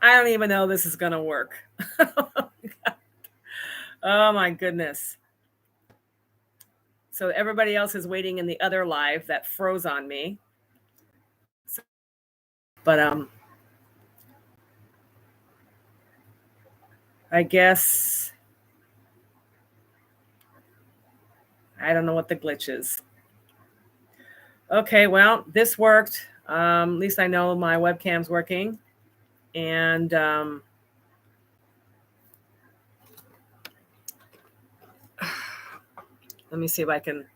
I don't even know this is going to work. Oh my goodness. So everybody else is waiting in the other live that froze on me. But I guess I don't know what the glitch is. Okay, well, this worked. At least I know my webcam's working. And let me see if I can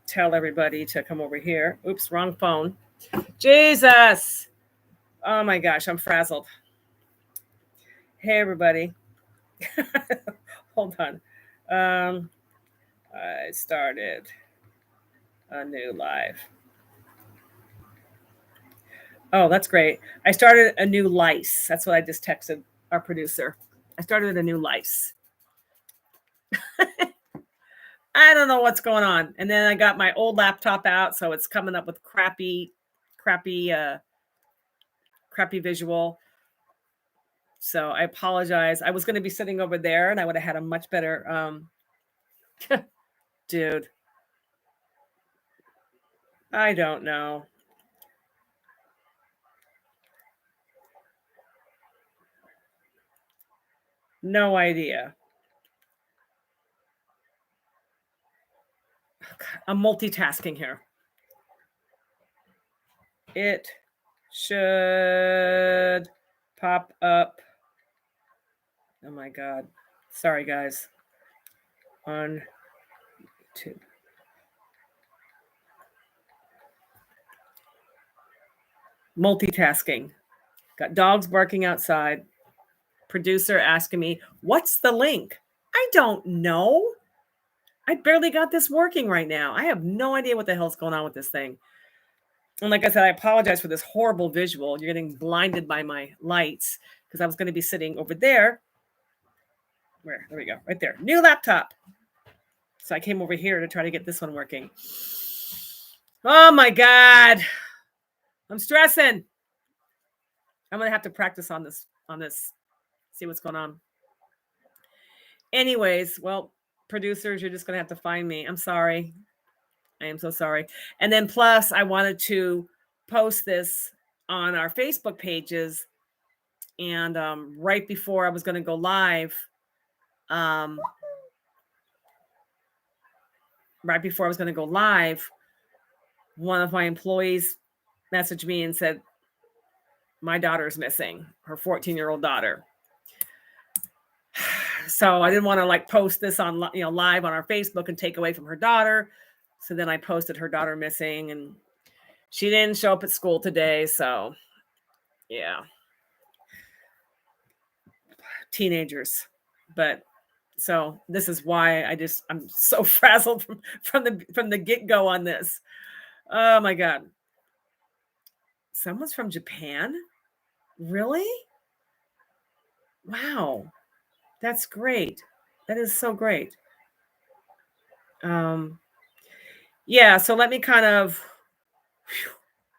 tell everybody to come over here. Oops, wrong phone. Jesus. Oh my gosh, I'm frazzled. Hey, everybody. Hold on. I started a new live. Oh, that's great. I started a new lice. That's what I just texted our producer. I started a new lice. I don't know what's going on. And then I got my old laptop out, so it's coming up with crappy visual. So I apologize. I was going to be sitting over there, and I would have had a much better dude. I don't know. No idea. I'm multitasking here. It should pop up. Oh my God. Sorry, guys. On YouTube. Multitasking. Got dogs barking outside. Producer asking me, what's the link? I don't know. I barely got this working right now. I have no idea what the hell's going on with this thing. And like I said, I apologize for this horrible visual. You're getting blinded by my lights because I was going to be sitting over there. Where? There we go. Right there. New laptop. So I came over here to try to get this one working. Oh my God. I'm stressing. I'm going to have to practice on this. See what's going on. Anyways, well, producers, you're just going to have to find me. I'm sorry. I am so sorry. And then plus, I wanted to post this on our Facebook pages. And right before I was going to go live, one of my employees messaged me and said, my daughter's missing, her 14-year-old daughter. So I didn't want to post this on, live on our Facebook and take away from her daughter. So then I posted her daughter missing, and she didn't show up at school today. So yeah, teenagers. But so this is why I'm so frazzled from the get-go on this. Oh my God. Someone's from Japan? Really? Wow. That's great. That is so great. Yeah, so let me kind of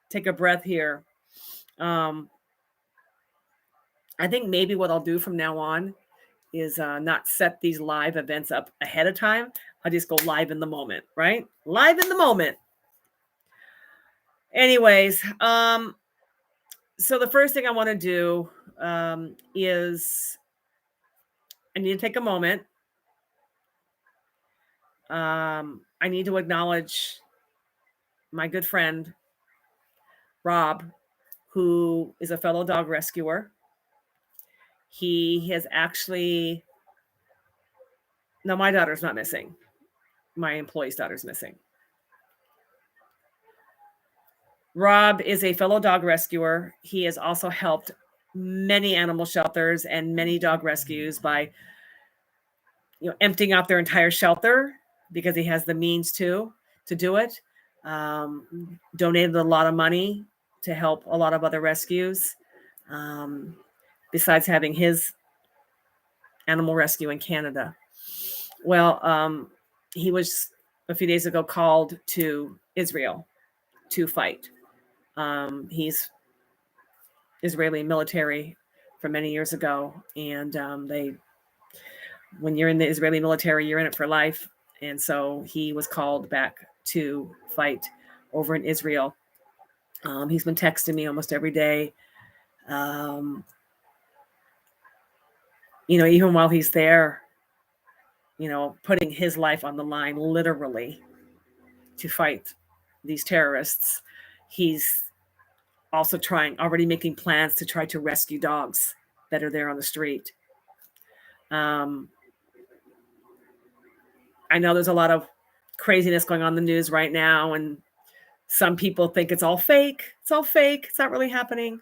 take a breath here. I think maybe what I'll do from now on is not set these live events up ahead of time. I'll just go live in the moment, right? Live in the moment. Anyways, so the first thing I want to do is I need to take a moment. I need to acknowledge my good friend, Rob, who is a fellow dog rescuer. He has actually... No, my daughter's not missing. My employee's daughter's missing. Rob is a fellow dog rescuer. He has also helped many animal shelters and many dog rescues by emptying out their entire shelter because he has the means to do it. Donated a lot of money to help a lot of other rescues, besides having his animal rescue in Canada. Well, he was a few days ago called to Israel to fight. He's Israeli military from many years ago, and when you're in the Israeli military, you're in it for life. And so he was called back to fight over in Israel. He's been texting me almost every day. Even while he's there, putting his life on the line, literally, to fight these terrorists. He's also already making plans to try to rescue dogs that are there on the street. I know there's a lot of craziness going on in the news right now, and some people think it's all fake. It's all fake. It's not really happening.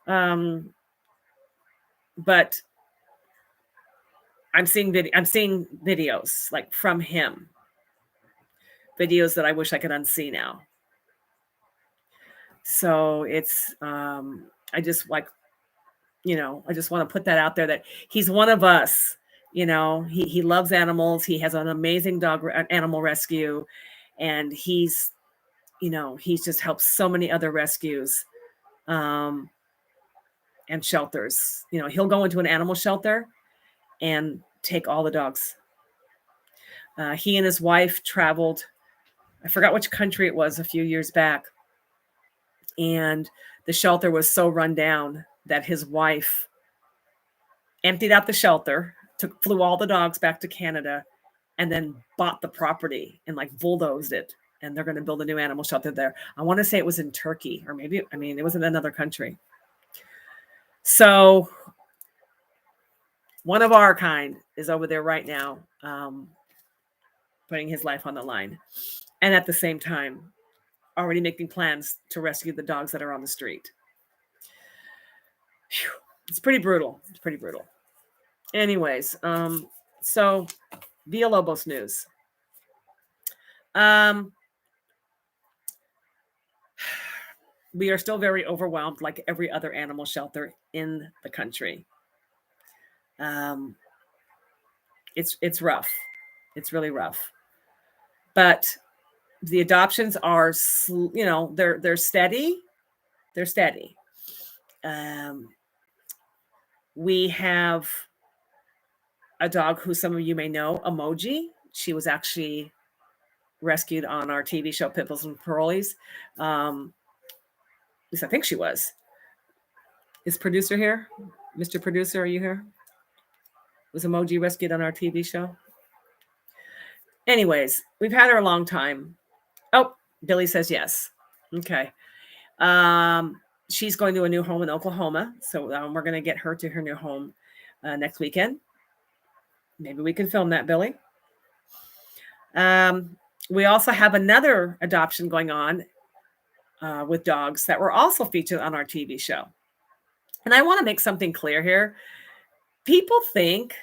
But I'm seeing videos like from him, videos that I wish I could unsee now. So it's I just want to put that out there, that he's one of us. He loves animals. He has an amazing animal rescue, and he's just helped so many other rescues and shelters. He'll go into an animal shelter and take all the dogs. He and his wife traveled, I forgot which country it was, a few years back. And the shelter was so run down that his wife emptied out the shelter, flew all the dogs back to Canada, and then bought the property and bulldozed it. And they're going to build a new animal shelter there. I want to say it was in Turkey, or maybe, it was in another country. So one of our kind is over there right now, putting his life on the line. And at the same time, already making plans to rescue the dogs that are on the street. Whew. It's pretty brutal. Anyways, so Villalobos news. We are still very overwhelmed, like every other animal shelter in the country. It's rough. It's really rough. But the adoptions are, they're steady. They're steady. We have a dog who some of you may know, Emoji. She was actually rescued on our TV show, Pitbulls and Parolees. At least I think she was. Is producer here? Mr. Producer, are you here? Was Emoji rescued on our TV show? Anyways, we've had her a long time. Oh, Billy says yes. Okay. She's going to a new home in Oklahoma. So we're going to get her to her new home next weekend. Maybe we can film that, Billy. We also have another adoption going on with dogs that were also featured on our TV show. And I want to make something clear here. People think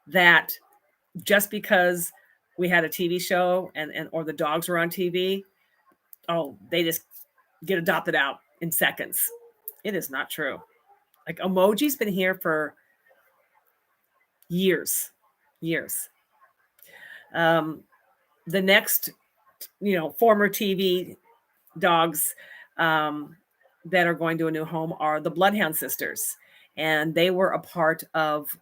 that just because we had a TV show or the dogs were on TV, they just get adopted out in seconds. It is not true. Emoji's been here for years. The next, former TV dogs that are going to a new home are the Bloodhound Sisters. And they were a part of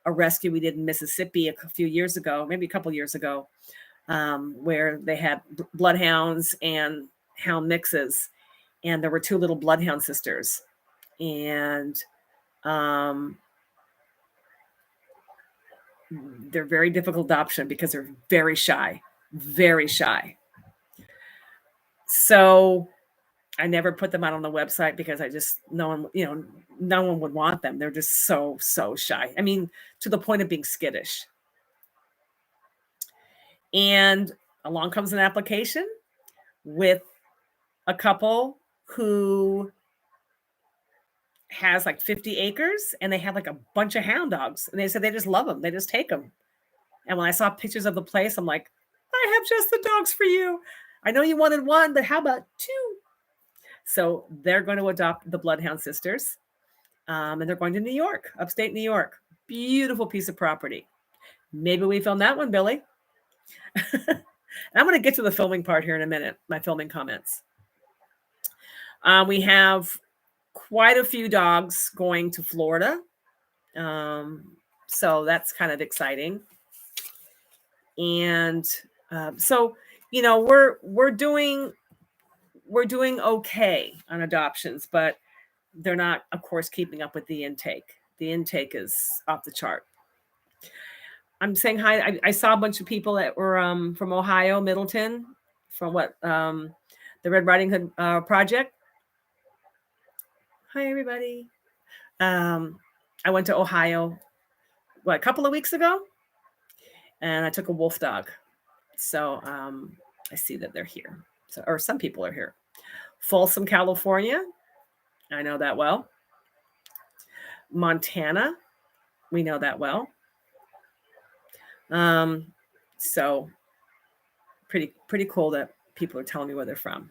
a rescue we did in Mississippi a few years ago, maybe a couple years ago, where they had bloodhounds and hound mixes. And there were 2 little Bloodhound Sisters. And they're very difficult adoption because they're very shy. So I never put them out on the website because no one would want them. They're just so shy. To the point of being skittish. And along comes an application with a couple who has 50 acres, and they have a bunch of hound dogs, and they said they just love them. They just take them. And when I saw pictures of the place, I'm like, I have just the dogs for you. I know you wanted 1, but how about 2? So they're going to adopt the Bloodhound Sisters, and they're going to New York, upstate New York. Beautiful piece of property. Maybe we film that one, Billy. I'm going to get to the filming part here in a minute, my filming comments. We have quite a few dogs going to Florida. So that's kind of exciting. And so, we're doing okay on adoptions, but they're not, of course, keeping up with the intake. The intake is off the chart. I'm saying hi. I saw a bunch of people that were from Ohio, Middleton, from the Red Riding Hood project. Hi, everybody. I went to Ohio, a couple of weeks ago, and I took a wolf dog. So I see that they're here. So, or some people are here. Folsom, California. I know that well. Montana. We know that well. So pretty cool that people are telling me where they're from.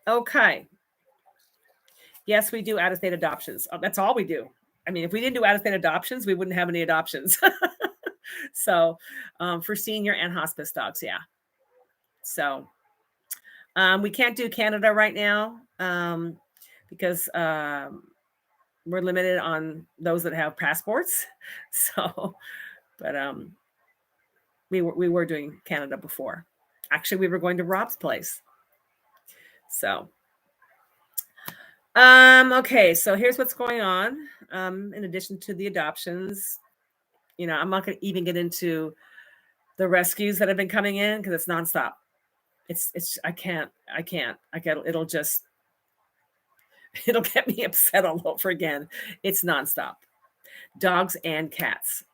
Okay. Yes, we do out-of-state adoptions. That's all we do. I mean, if we didn't do out-of-state adoptions, we wouldn't have any adoptions. So for senior and hospice dogs, yeah. So we can't do Canada right now because we're limited on those that have passports. So, but we were doing Canada before. Actually, we were going to Rob's place. So, okay. So here's what's going on. In addition to the adoptions, I'm not going to even get into the rescues that have been coming in because it's nonstop. I can't. It'll get me upset all over again. It's nonstop. Dogs and cats.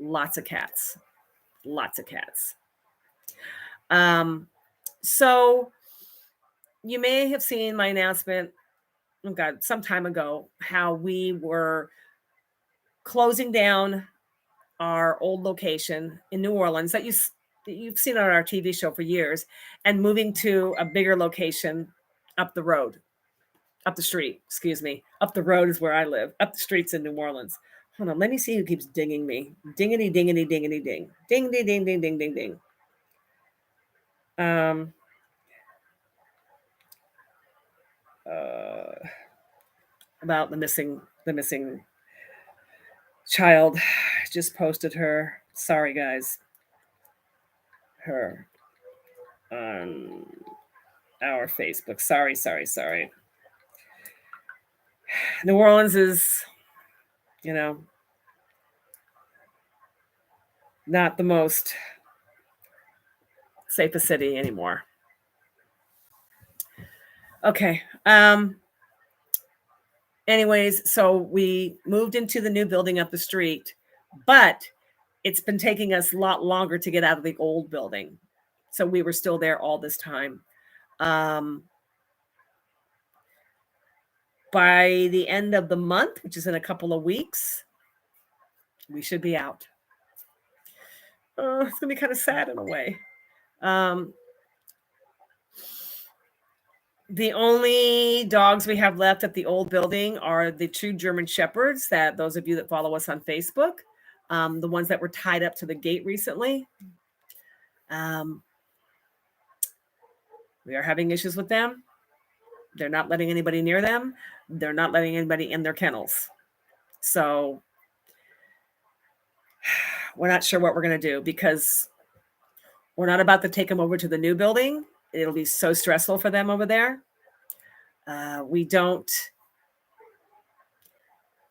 Lots of cats. So you may have seen my announcement, some time ago, how we were closing down our old location in New Orleans that you've seen on our TV show for years, and moving to a bigger location up the street. Up the road is where I live. Up the streets in New Orleans. Hold on, let me see who keeps dinging me. Dingity, dingity, dingity, ding. Ding, ding, ding, ding, ding, ding, ding. About the missing child. Just posted her. Sorry, guys. Her on our Facebook. Sorry. New Orleans is, not the most safest city anymore. Okay. Anyways, so we moved into the new building up the street, but it's been taking us a lot longer to get out of the old building. So we were still there all this time. By the end of the month, which is in a couple of weeks, we should be out. It's going to be kind of sad in a way. The only dogs we have left at the old building are the 2 German Shepherds that those of you that follow us on Facebook, the ones that were tied up to the gate recently. We are having issues with them. They're not letting anybody near them. They're not letting anybody in their kennels. So we're not sure what we're going to do because we're not about to take them over to the new building. It'll be so stressful for them over there. We don't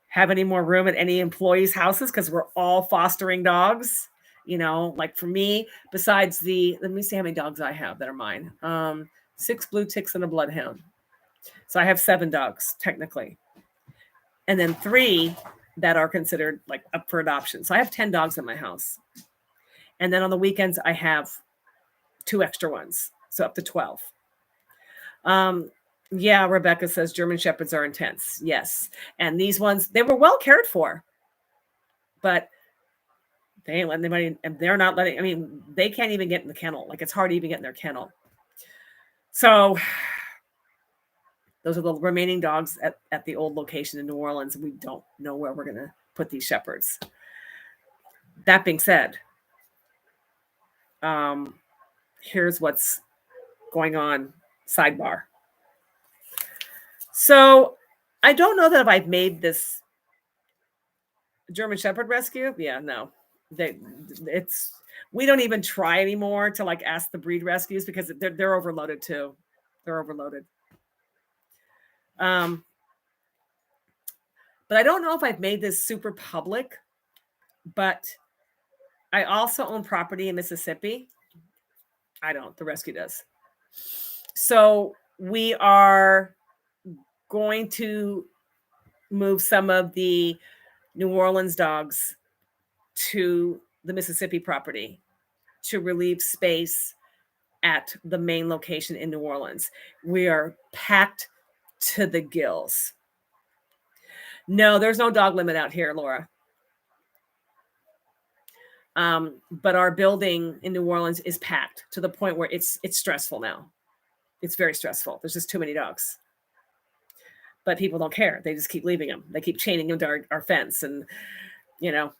have any more room at any employees' houses because we're all fostering dogs. Like for me, besides let me see how many dogs I have that are mine. 6 blue ticks and a bloodhound. So I have 7 dogs technically. And then 3 that are considered like up for adoption. So I have 10 dogs in my house. And then on the weekends, I have 2 extra ones. So up to 12. Yeah, Rebecca says German Shepherds are intense. Yes. And these ones, they were well cared for. But they ain't letting anybody, and they're not letting, they can't even get in the kennel. Like it's hard to even get in their kennel. So those are the remaining dogs at the old location in New Orleans. And we don't know where we're going to put these shepherds. That being said, here's what's going on. Sidebar. So I don't know that if I've made this German Shepherd rescue. Yeah, no. They it's we don't even try anymore to like ask the breed rescues because they're overloaded too. They're overloaded. Um, but I don't know if I've made this super public, but I also own property in Mississippi. I don't, the rescue does. So we are going to move some of the New Orleans dogs to the Mississippi property to relieve space at the main location in New Orleans. We are packed to the gills. No, there's no dog limit out here, Laura. But our building in New Orleans is packed to the point where it's stressful now. It's very stressful. There's just too many dogs. But people don't care. They just keep leaving them. They keep chaining them to our fence. And, you know,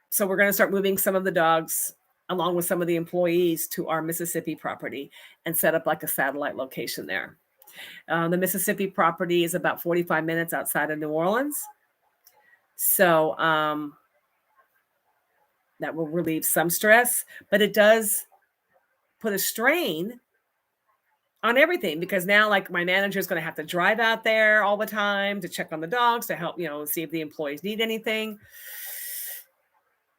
so we're going to start moving some of the dogs along with some of the employees to our Mississippi property and set up like a satellite location there. The Mississippi property is about 45 minutes outside of New Orleans. So that will relieve some stress, but it does put a strain on everything because now like my manager is going to have to drive out there all the time to check on the dogs to help, see if the employees need anything.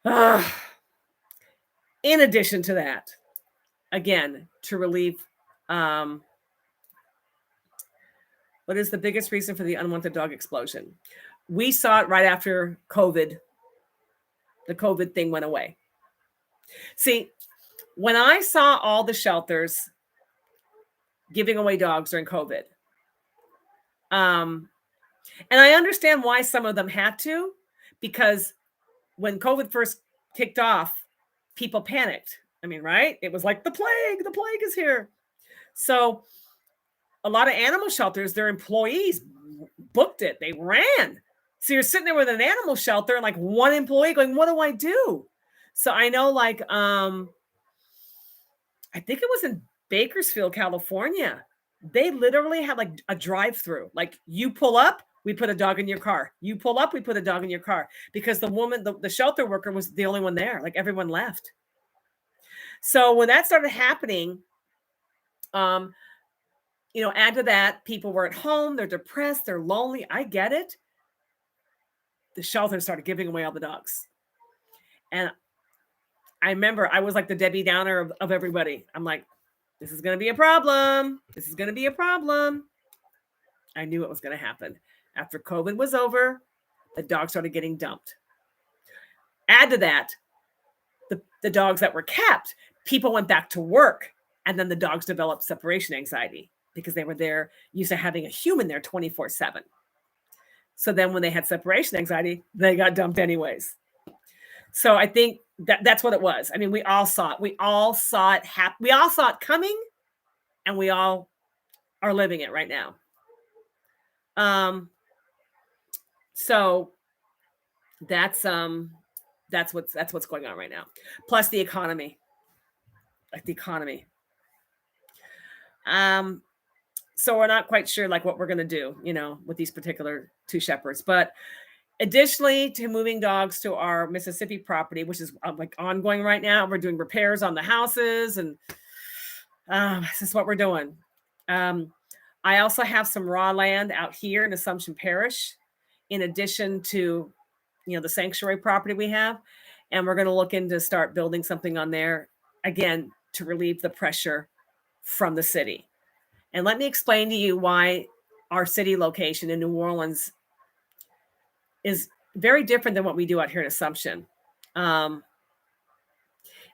In addition to that, again, to relieve, what is the biggest reason for the unwanted dog explosion? We saw it right after COVID. The COVID thing went away. See, when I saw all the shelters giving away dogs during COVID, and I understand why some of them had to, because when COVID first kicked off, people panicked. I mean, right? It was like the plague is here. So a lot of animal shelters, their employees booked it. They ran. So you're sitting there with an animal shelter and like one employee going, what do I do? So I know like, I think it was in Bakersfield, California. They literally had like a drive-through. Like you pull up, we put a dog in your car. You pull up, we put a dog in your car because the woman, the shelter worker was the only one there. Like everyone left. So when that started happening, add to that, people were at home, they're depressed, they're lonely. I get it. The shelter started giving away all the dogs. And I remember I was like the Debbie Downer of everybody. I'm like, this is going to be a problem. This is going to be a problem. I knew it was going to happen. After COVID was over, the dogs started getting dumped. Add to that, the dogs that were kept, people went back to work, and then the dogs developed separation anxiety because they were there used to having a human there 24/7. So then when they had separation anxiety, they got dumped anyways. So I think that's what it was. I mean, we all saw it. We all saw it happen. We all saw it coming, and we all are living it right now. So that's what's going on right now. Plus the economy. Like the economy. So we're not quite sure like what we're going to do, with these particular two shepherds. But additionally to moving dogs to our Mississippi property, which is like ongoing right now, we're doing repairs on the houses, and this is what we're doing. I also have some raw land out here in Assumption Parish, in addition to, the sanctuary property we have. And we're going to look into start building something on there, again, to relieve the pressure from the city. And let me explain to you why our city location in New Orleans is very different than what we do out here in Assumption. In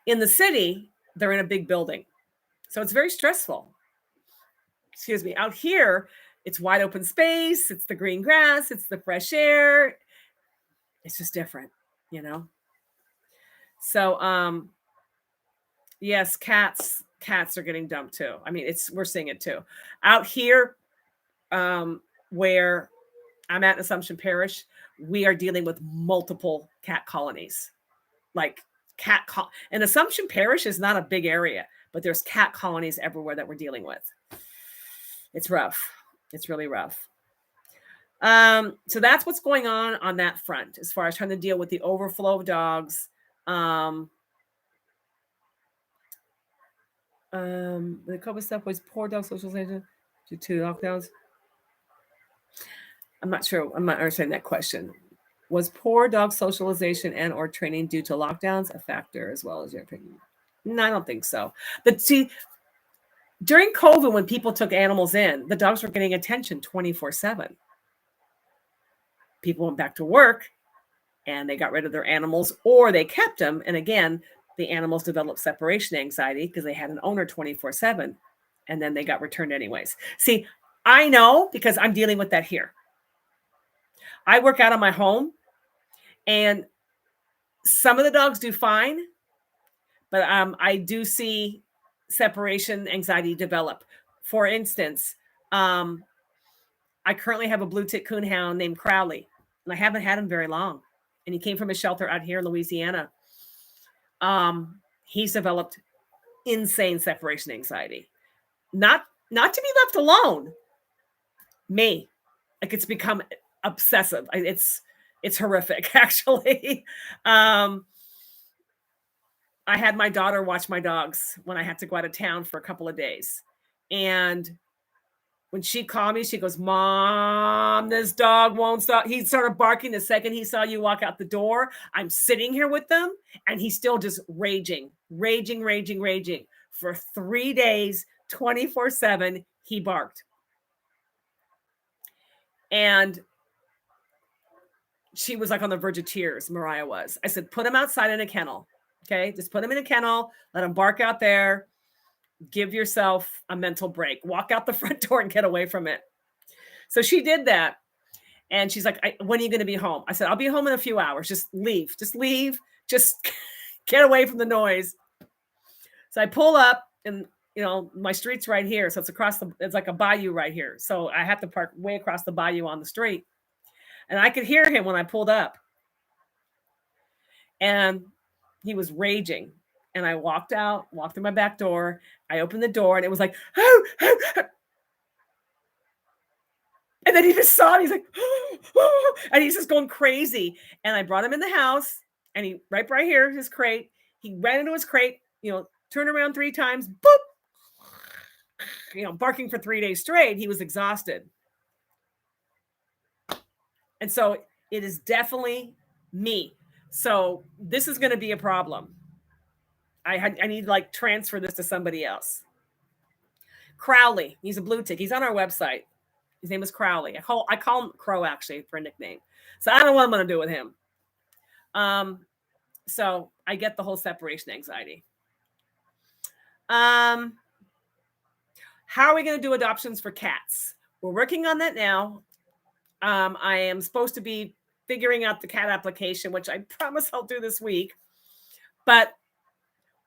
the city, they're in a big building. So it's very stressful. Excuse me. Out here, it's wide open space. It's the green grass. It's the fresh air. It's just different, So, yes, cats are getting dumped too. I mean, we're seeing it too. Out here, where I'm at in Assumption Parish, we are dealing with multiple cat colonies. Like and Assumption Parish is not a big area, but there's cat colonies everywhere that we're dealing with. It's rough. It's really rough. So that's what's going on that front as far as trying to deal with the overflow of dogs. The COVID stuff was poor dog socialization due to lockdowns. I'm not sure. I'm not understanding that question. Was poor dog socialization and or training due to lockdowns a factor as well as your opinion? No, I don't think so. But see, during COVID, when people took animals in, the dogs were getting attention 24/7. People went back to work and they got rid of their animals or they kept them. And again, the animals developed separation anxiety because they had an owner 24/7 and then they got returned anyways. See, I know because I'm dealing with that here. I work out of my home and some of the dogs do fine, but I do see separation anxiety develop. For instance, I currently have a blue tick coonhound named Crowley, and I haven't had him very long. And he came from a shelter out here in Louisiana. He's developed insane separation anxiety. Not to be left alone. Me. Like it's become obsessive. It's horrific, actually. I had my daughter watch my dogs when I had to go out of town for a couple of days. And when she called me, she goes, "Mom, this dog won't stop." He started barking the second he saw you walk out the door. I'm sitting here with them, and he's still just raging for 3 days, 24/7. He barked. And she was like on the verge of tears. Mariah was. I said, put him outside in a kennel. Okay. Just put him in a kennel, let him bark out there. Give yourself a mental break. Walk out the front door and get away from it. So she did that. And she's like, when are you going to be home? I said, I'll be home in a few hours. Just leave. Just get away from the noise. So I pull up and, my street's right here. So it's like a bayou right here. So I have to park way across the bayou on the street. And I could hear him when I pulled up. And he was raging. And I walked through my back door. I opened the door and it was like, oh, oh, oh. And then he just saw it. He's like, oh, oh, and he's just going crazy. And I brought him in the house and he right here, his crate. He ran into his crate, turned around 3 times, boop, barking for 3 days straight. He was exhausted. And so it is definitely me. So this is going to be a problem. I need to transfer this to somebody else. Crowley, he's a blue tick. He's on our website. His name is Crowley. I call him Crow actually for a nickname. So I don't know what I'm going to do with him. So I get the whole separation anxiety. How are we going to do adoptions for cats? We're working on that now. I am supposed to be figuring out the cat application, which I promise I'll do this week. But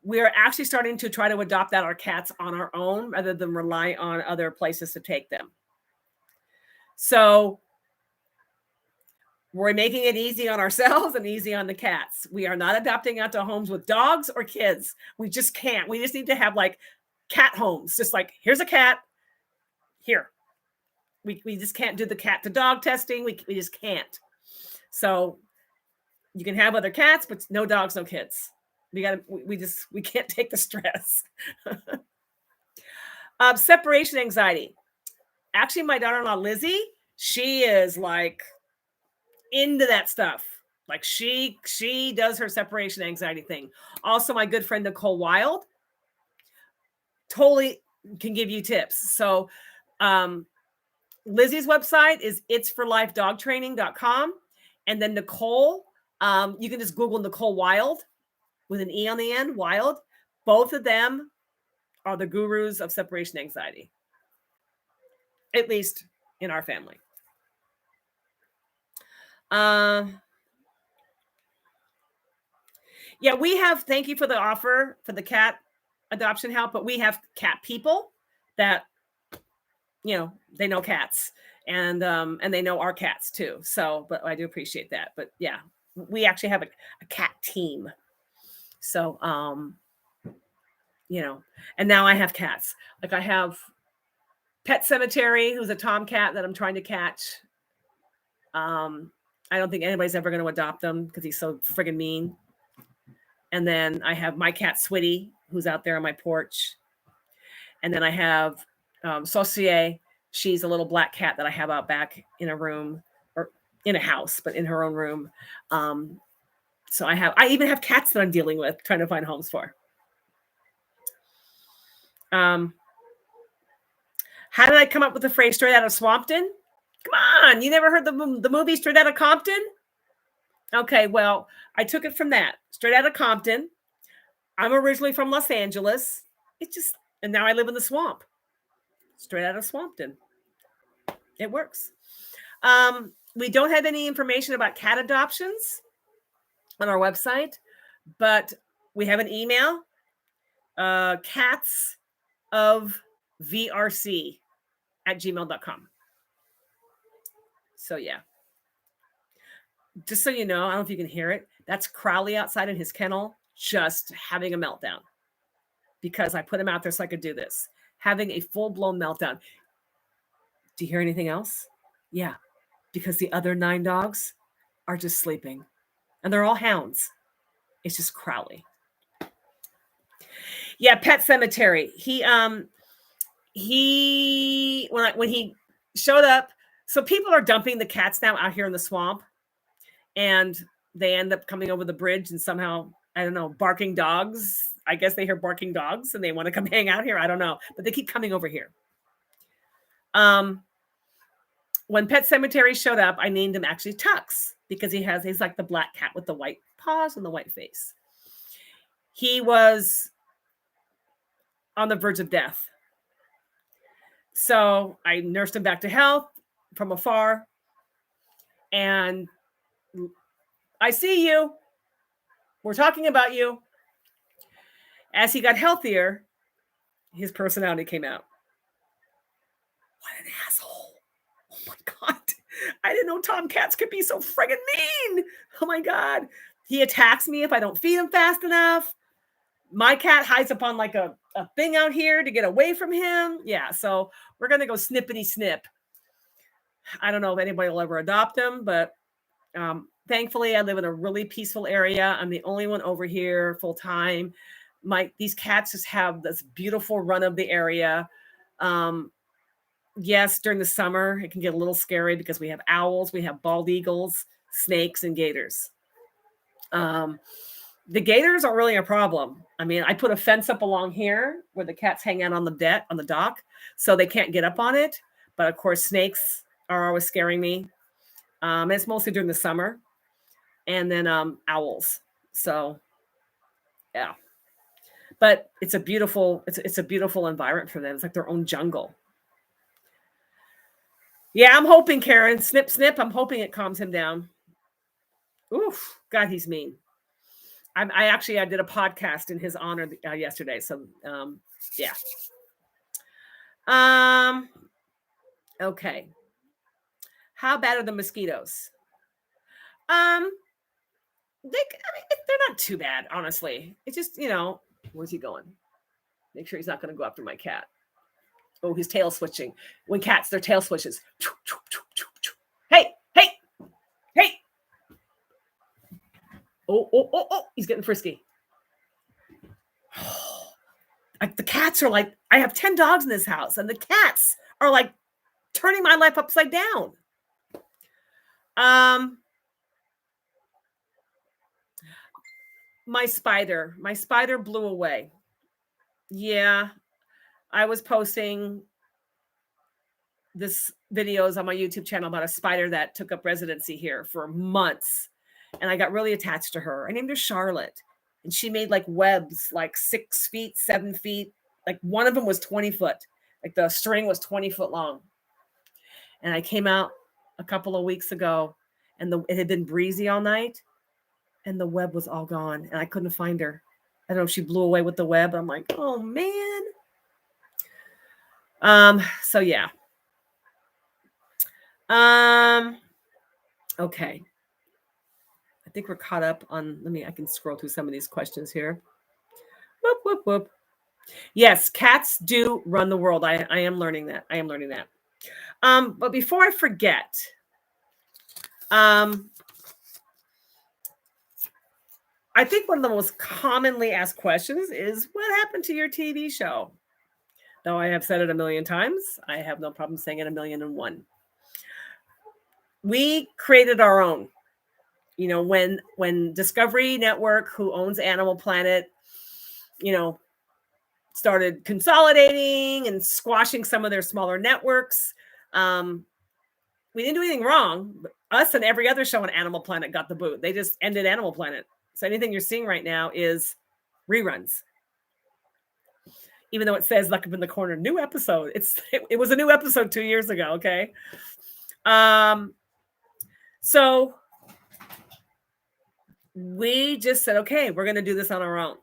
we're actually starting to try to adopt out our cats on our own rather than rely on other places to take them. So we're making it easy on ourselves and easy on the cats. We are not adopting out to homes with dogs or kids. We just can't. We just need to have cat homes. Just here's a cat. Here. We just can't do the cat to dog testing. We just can't. So you can have other cats, but no dogs, no kids. We can't take the stress. Separation anxiety. Actually, my daughter-in-law, Lizzie, she is into that stuff. She does her separation anxiety thing. Also, my good friend, Nicole Wild, totally can give you tips. So, Lizzie's website is itsforlifedogtraining.com. And then Nicole, you can just Google Nicole Wild with an E on the end, Wild. Both of them are the gurus of separation anxiety, at least in our family. Yeah, we have, thank you for the offer for the cat adoption help, but we have cat people that, they know cats and they know our cats too. So, but I do appreciate that. But yeah, we actually have a cat team. So, and now I have cats. I have Pet Cemetery, who's a tomcat that I'm trying to catch. I don't think anybody's ever going to adopt him because he's so friggin' mean. And then I have my cat Switty, who's out there on my porch. And then I have Saucier. She's a little black cat that I have out back in a room, or in a house, but in her own room. So I even have cats that I'm dealing with, trying to find homes for. How did I come up with the phrase straight out of Swampton? Come on, you never heard the movie Straight Outta Compton? Okay, well, I took it from that. Straight Outta Compton. I'm originally from Los Angeles. And now I live in the swamp. Straight out of Swampton. It works. We don't have any information about cat adoptions on our website, but we have an email, catsofvrc@gmail.com. So yeah. Just so you know, I don't know if you can hear it. That's Crowley outside in his kennel, just having a meltdown. Because I put him out there so I could do this. Having a full-blown meltdown. Do you hear anything else? Yeah. Because the other 9 dogs are just sleeping. And they're all hounds. It's just Crowley. Yeah, Pet Cemetery. When he showed up, so people are dumping the cats now out here in the swamp. And they end up coming over the bridge and somehow, I don't know, barking dogs. I guess they hear barking dogs and they want to come hang out here. I don't know, but they keep coming over here. When Pet Cemetery showed up, I named him actually Tux because he's like the black cat with the white paws and the white face. He was on the verge of death. So I nursed him back to health from afar. And I see you. We're talking about you. As he got healthier, his personality came out. What an asshole. Oh my God. I didn't know tomcats could be so friggin' mean. Oh my God. He attacks me if I don't feed him fast enough. My cat hides up on like a thing out here to get away from him. Yeah, so we're going to go snippity snip. I don't know if anybody will ever adopt him, but thankfully I live in a really peaceful area. I'm the only one over here full time. These cats just have this beautiful run of the area. Yes, during the summer, it can get a little scary because we have owls, we have bald eagles, snakes, and gators. The gators aren't really a problem. I mean, I put a fence up along here where the cats hang out on the dock, so they can't get up on it. But of course, snakes are always scaring me. It's mostly during the summer, and then owls. So, yeah. But it's a beautiful environment for them. It's like their own jungle. Yeah, I'm hoping, Karen, snip, snip. I'm hoping it calms him down. Oof, God, he's mean. I did a podcast in his honor yesterday. So, yeah. Okay. How bad are the mosquitoes? They're not too bad, honestly. It's just, where's he going? Make sure he's not going to go after my cat. Oh, he's tail switching. When cats, their tail switches. Hey. Oh, he's getting frisky. The cats are like, I have 10 dogs in this house, and the cats are like turning my life upside down. My spider blew away. Yeah. I was posting this videos on my YouTube channel about a spider that took up residency here for months. And I got really attached to her. I named her Charlotte. And she made like webs, like 6 feet, 7 feet. Like one of them was 20 foot. Like the string was 20 foot long. And I came out a couple of weeks ago and it had been breezy all night. And the web was all gone. And I couldn't find her. I don't know if she blew away with the web. I'm like, oh man. So yeah. Okay. I think we're caught up on, I can scroll through some of these questions here. Whoop, whoop, whoop. Yes, cats do run the world. I am learning that. I am learning that. But before I forget, um, I think one of the most commonly asked questions is what happened to your TV show? Though I have said it a million times, I have no problem saying it 1,000,001. We created our own. You know, when Discovery Network, who owns Animal Planet, you know, started consolidating and squashing some of their smaller networks, we didn't do anything wrong. But us and every other show on Animal Planet got the boot. They just ended Animal Planet. So anything you're seeing right now is reruns. Even though it says like up in the corner, new episode. It was a new episode 2 years ago. Okay. So we just said, okay, we're going to do this on our own.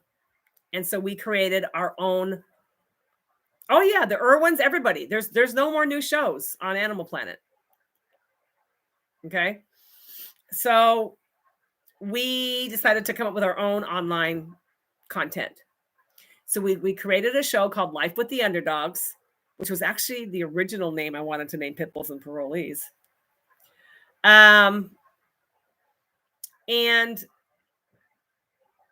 And so we created our own. Oh yeah, the Irwins, everybody. There's no more new shows on Animal Planet. Okay. So we decided to come up with our own online content. So we created a show called Life with the Underdogs, which was actually the original name I wanted to name Pitbulls and Parolees. And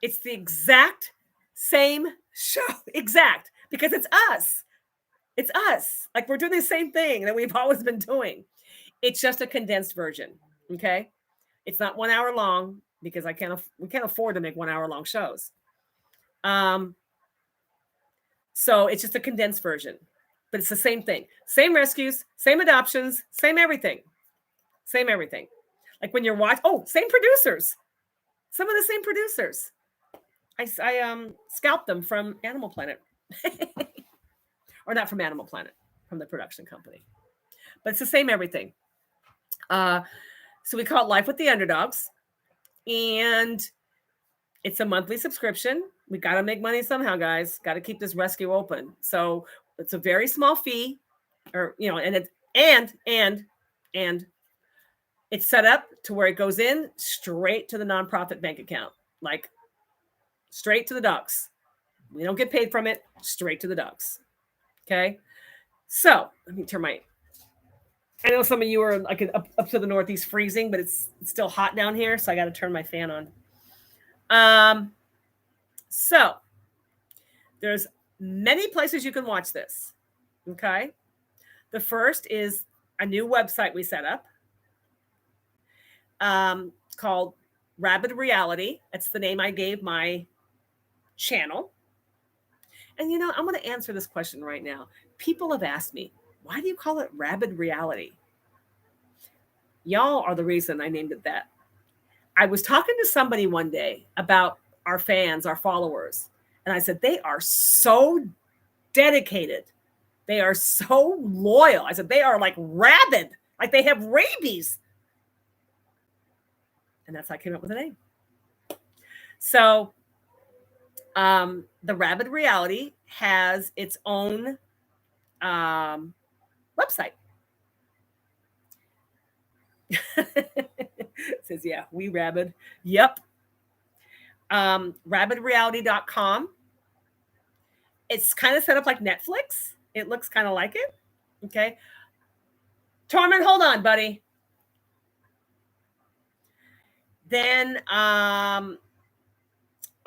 it's the exact same show, exact, because it's us. It's us. Like we're doing the same thing that we've always been doing. It's just a condensed version. Okay. It's not 1 hour long because we can't afford to make 1 hour long shows. So it's just a condensed version, but it's the same thing. Same rescues, same adoptions, same everything. Same everything. Like when you're watching, same producers. Some of the same producers. I scalped them from Animal Planet. Or not from Animal Planet, from the production company. But it's the same everything. So we call it Life with the Underdogs. And it's a monthly subscription. We got to make money somehow, guys. Got to keep this rescue open. So it's a very small fee, or and it's set up to where it goes in straight to the nonprofit bank account, like straight to the dogs. We don't get paid from it, straight to the dogs. Okay. So let me turn I know some of you are like up to the Northeast freezing, but it's still hot down here. So I got to turn my fan on. So there's many places you can watch this. Okay. The first is a new website we set up called Rabid Reality. That's the name I gave my channel. And I'm going to answer this question right now. People have asked me, why do you call it Rabid Reality? Y'all are the reason I named it that. I was talking to somebody one day about our fans, our followers. And I said, they are so dedicated. They are so loyal. I said, they are like rabid, like they have rabies. And that's how I came up with the name. So the Rabid Reality has its own website. It says, yeah, we rabid. Yep. Rabidreality.com. It's kind of set up like Netflix. It looks kind of like it. Okay. Tormund, hold on, buddy. Then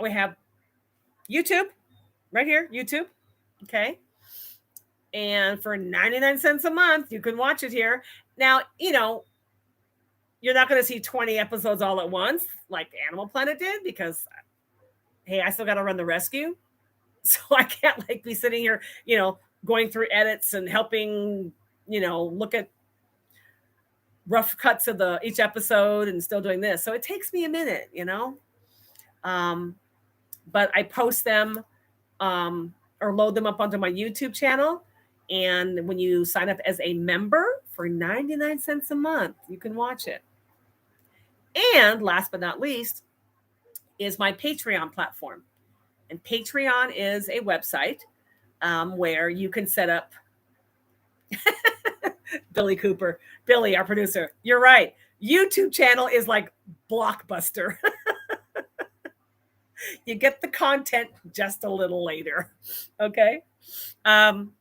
we have YouTube right here, YouTube. Okay. And for 99 cents a month, you can watch it here. Now, you're not going to see 20 episodes all at once like Animal Planet did because, hey, I still got to run the rescue. So I can't like be sitting here, going through edits and helping, look at rough cuts of each episode and still doing this. So it takes me a minute, but I post them or load them up onto my YouTube channel. And when you sign up as a member for 99 cents a month, you can watch it. And last but not least is my Patreon platform. And Patreon is a website where you can set up Billy Cooper, Billy, our producer. You're right. YouTube channel is like Blockbuster. You get the content just a little later. Okay. Um,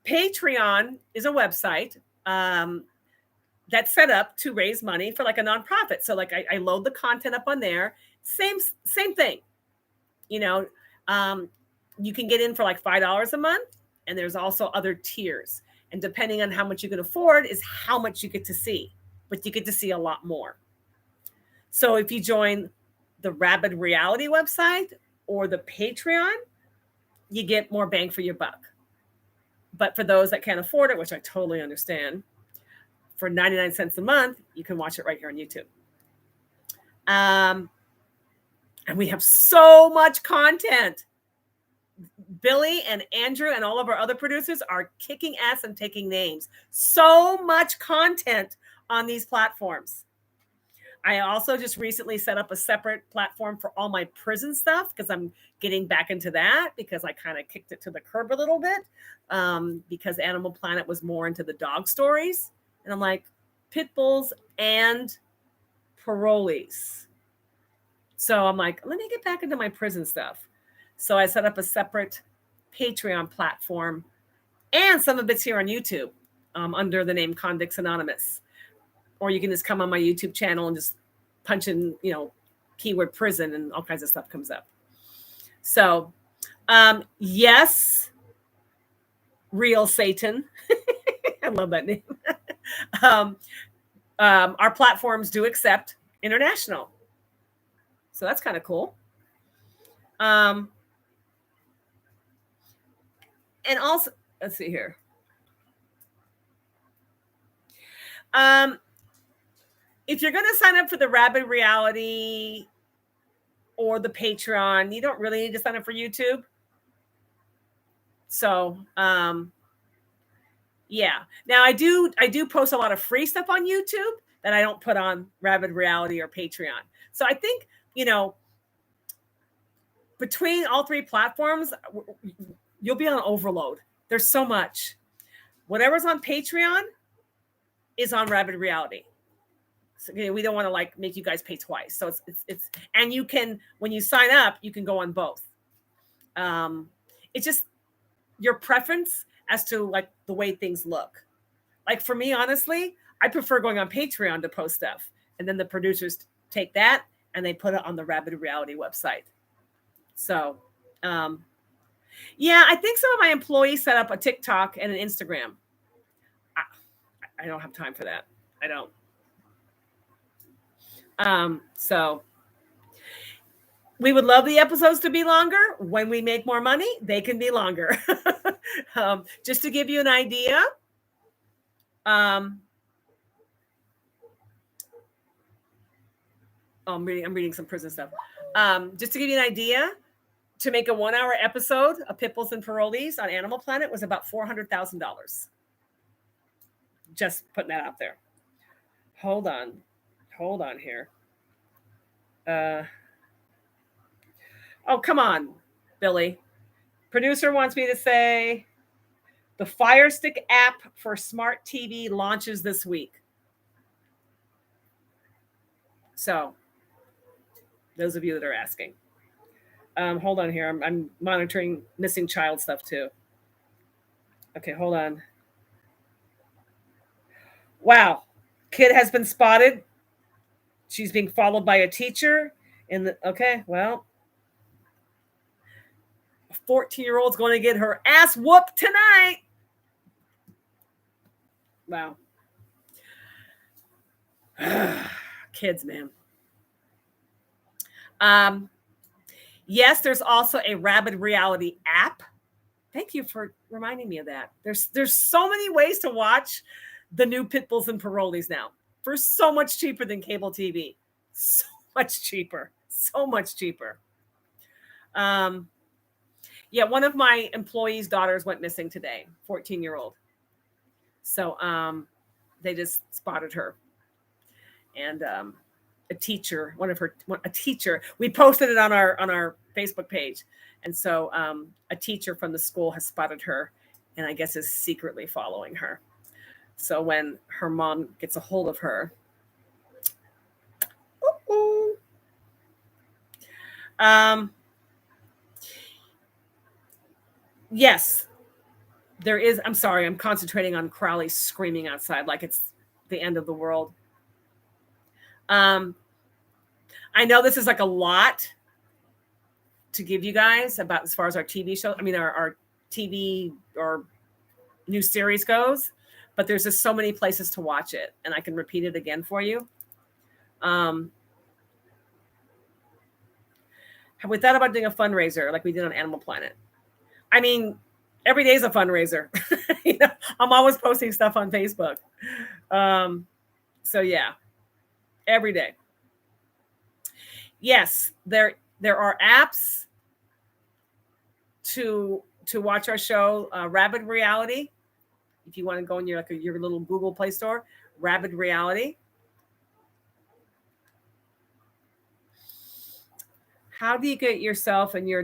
Patreon is a website that's set up to raise money for like a nonprofit. So like I load the content up on there. Same thing. You know, um, you can get in for like $5 a month, and there's also other tiers. And depending on how much you can afford is how much you get to see, but you get to see a lot more. So if you join the Rabid Reality website or the Patreon, you get more bang for your buck. But for those that can't afford it, which I totally understand, for 99 cents a month, you can watch it right here on YouTube. And we have so much content. Billy and Andrew and all of our other producers are kicking ass and taking names. So much content on these platforms. I also just recently set up a separate platform for all my prison stuff because I'm getting back into that because I kind of kicked it to the curb a little bit because Animal Planet was more into the dog stories. And I'm like, pit bulls and parolees. So I'm like, let me get back into my prison stuff. So I set up a separate Patreon platform, and some of it's here on YouTube under the name Convicts Anonymous. Or you can just come on my YouTube channel and just punch in, keyword prison, and all kinds of stuff comes up. So, yes, Real Satan. I love that name. Our platforms do accept international. So that's kind of cool. And also, let's see here. If you're going to sign up for the Rabid Reality or the Patreon, you don't really need to sign up for YouTube. So, yeah. Now I do post a lot of free stuff on YouTube that I don't put on Rabid Reality or Patreon. So I think, between all three platforms, you'll be on overload. There's so much. Whatever's on Patreon is on Rabid Reality. So, we don't want to make you guys pay twice. So it's and you can, when you sign up, you can go on both. It's just your preference as to the way things look. Like for me, honestly, I prefer going on Patreon to post stuff, and then the producers take that and they put it on the Rabid Reality website. So, yeah, I think some of my employees set up a TikTok and an Instagram. I don't have time for that. I don't. So we would love the episodes to be longer. When we make more money, they can be longer. Just to give you an idea. I'm reading some prison stuff. Just to give you an idea, to make a 1-hour episode of Pit Bulls and Parolees on Animal Planet was about $400,000. Just putting that out there. Hold on here. Oh, come on, Billy. Producer wants me to say the Fire Stick app for smart TV launches this week. So, those of you that are asking. Hold on here. I'm monitoring missing child stuff too. Okay, hold on. Wow. Kid has been spotted. She's being followed by a teacher. Okay, well, a 14-year-old's going to get her ass whooped tonight. Wow. Kids, man. Yes, there's also a Rabid Reality app. Thank you for reminding me of that. There's so many ways to watch the new Pit Bulls and Parolees now for so much cheaper than cable TV. So much cheaper. So much cheaper. Yeah, one of my employees' daughters went missing today, 14-year-old. So they just spotted her. And a teacher, we posted it on our Facebook page. And so a teacher from the school has spotted her and I guess is secretly following her. So when her mom gets a hold of her, Yes, there is. I'm sorry. I'm concentrating on Crowley screaming outside like it's the end of the world. I know this is like a lot to give you guys about as far as our TV show. I mean, our TV or new series goes, but there's just so many places to watch it, and I can repeat it again for you. We thought about doing a fundraiser like we did on Animal Planet. I mean, every day is a fundraiser. You know, I'm always posting stuff on Facebook. So yeah, every day. Yes, there are apps to watch our show. Rabid Reality. If you want to go in your little Google Play Store, Rabid Reality. How do you get yourself and your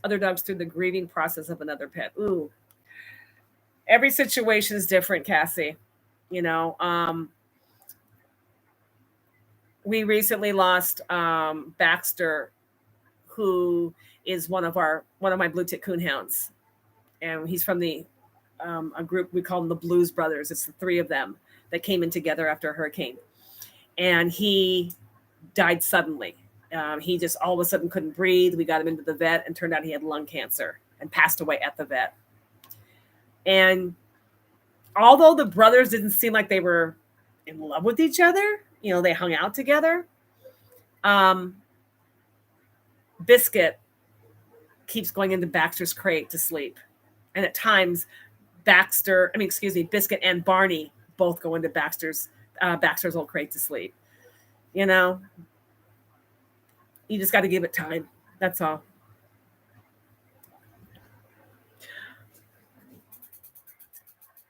other dogs, through the grieving process of another pet? Ooh, every situation is different, Cassie. You know, we recently lost Baxter, who is one of my blue tick coonhounds, and he's from a group we call them the Blues Brothers. It's the three of them that came in together after a hurricane, and he died suddenly. He just all of a sudden couldn't breathe. We got him into the vet, and turned out he had lung cancer and passed away at the vet. And although the brothers didn't seem like they were in love with each other, you know, they hung out together. Biscuit keeps going into Baxter's crate to sleep. And at times, Biscuit and Barney both go into Baxter's old crate to sleep. You know, you just got to give it time. That's all.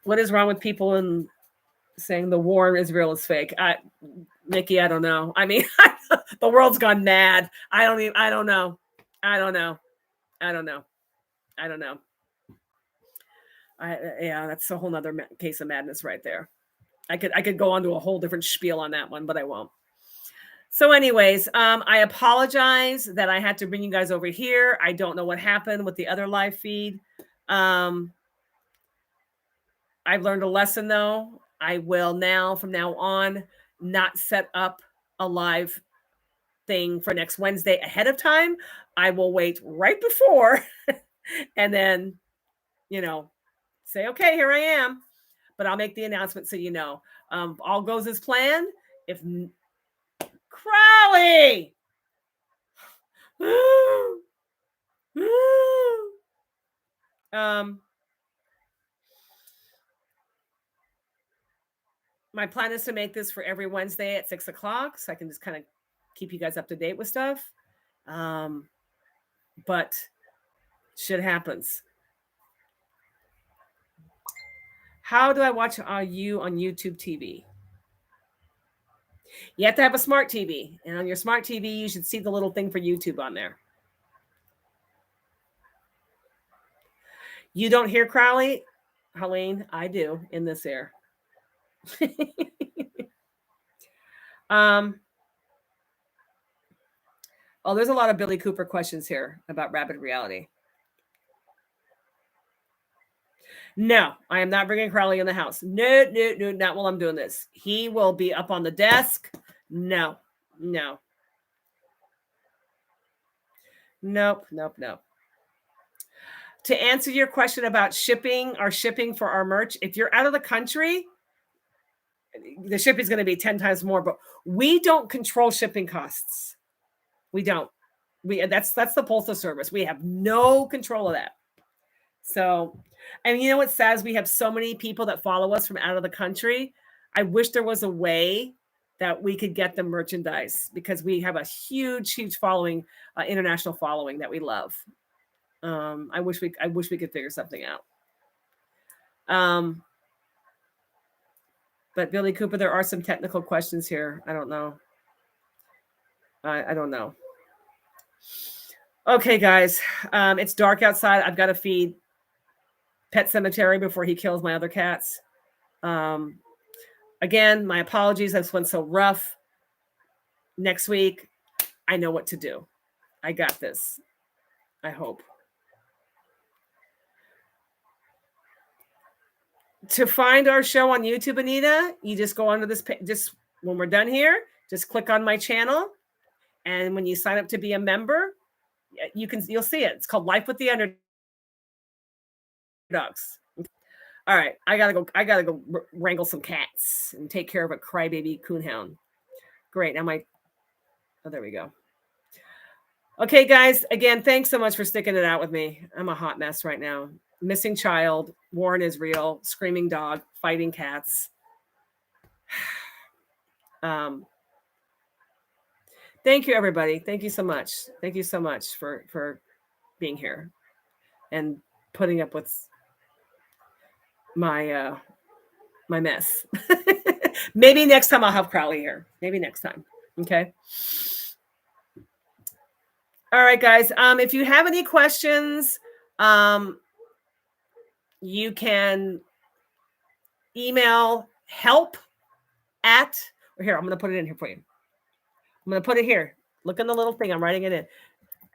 What is wrong with people in saying the war in Israel is fake? Nikki, I don't know. I mean, the world's gone mad. I don't know. I don't know. Yeah, that's a whole nother case of madness right there. I could go on to a whole different spiel on that one, but I won't. So anyways, I apologize that I had to bring you guys over here. I don't know what happened with the other live feed. I've learned a lesson, though. I will now, from now on, not set up a live thing for next Wednesday ahead of time. I will wait right before and then, say, okay, here I am. But I'll make the announcement so you know. All goes as planned. If Crowley! My plan is to make this for every Wednesday at 6:00, so I can just kind of keep you guys up to date with stuff. But shit happens. How do I watch you on YouTube TV? You have to have a smart TV, and on your smart TV, you should see the little thing for YouTube on there. You don't hear Crowley, Helene? I do in this ear. Oh, there's a lot of Billy Cooper questions here about Rabid Reality. No, I am not bringing Crowley in the house. No, not while I'm doing this. He will be up on the desk. No. Nope. To answer your question about shipping for our merch, if you're out of the country, the shipping is going to be 10 times more, but we don't control shipping costs. We don't. That's the postal service. We have no control of that. So, and you know what's sad is we have so many people that follow us from out of the country. I wish there was a way that we could get them merchandise, because we have a huge following, international following that we love. I wish we could figure something out. But Billy Cooper, there are some technical questions here. I don't know. I don't know. Okay, guys, it's dark outside. I've got to feed Pet Cemetery before he kills my other cats. Again, my apologies. This went so rough. Next week, I know what to do. I got this. I hope. To find our show on YouTube, Anita, you just go onto this page. Just when we're done here, just click on my channel. And when you sign up to be a member, you'll see it. It's called Life with the Underdogs. All right, I gotta go wrangle some cats and take care of a crybaby coonhound. Great. Now oh, there we go. Okay, guys. Again, thanks so much for sticking it out with me. I'm a hot mess right now. Missing child, war in Israel, screaming dog, fighting cats. Thank you, everybody. Thank you so much. Thank you so much for being here and putting up with my my mess. Maybe next time I'll have Crowley here. Maybe next time. Okay. All right, guys. If you have any questions, you can email help at, or here, I'm going to put it in here for you. I'm going to put it here. Look in the little thing. I'm writing it in.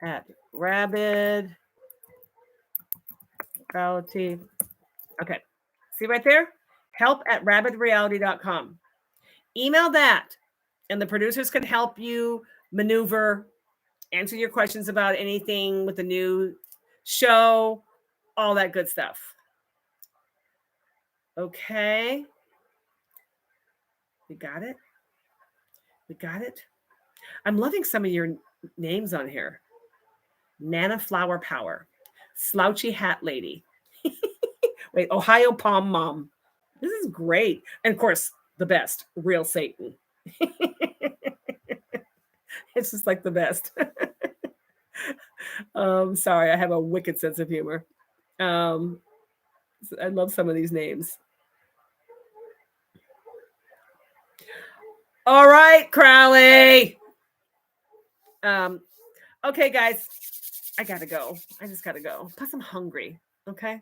At Rabid Reality. Okay. See right there? Help at rabidreality.com. Email that, and the producers can help you maneuver, answer your questions about anything with the new show, all that good stuff. Okay. We got it. We got it. I'm loving some of your names on here. Nana Flower Power. Slouchy Hat Lady. Wait, Ohio Palm Mom. This is great. And of course, the best, Real Satan. It's just like the best. Sorry, I have a wicked sense of humor. I love some of these names. All right, Crowley. Okay, guys. I gotta go. I just gotta go. Plus, I'm hungry. Okay.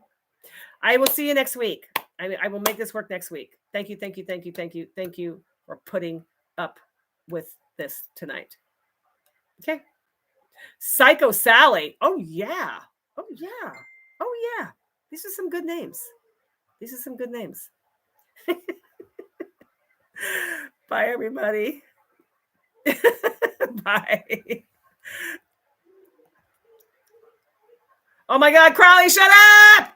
I will see you next week. I will make this work next week. Thank you, thank you, thank you, thank you, thank you for putting up with this tonight. Okay. Psycho Sally. Oh, yeah. Oh, yeah. Oh, yeah. These are some good names. These are some good names. Bye, everybody. Bye. Oh, my God. Crowley, shut up.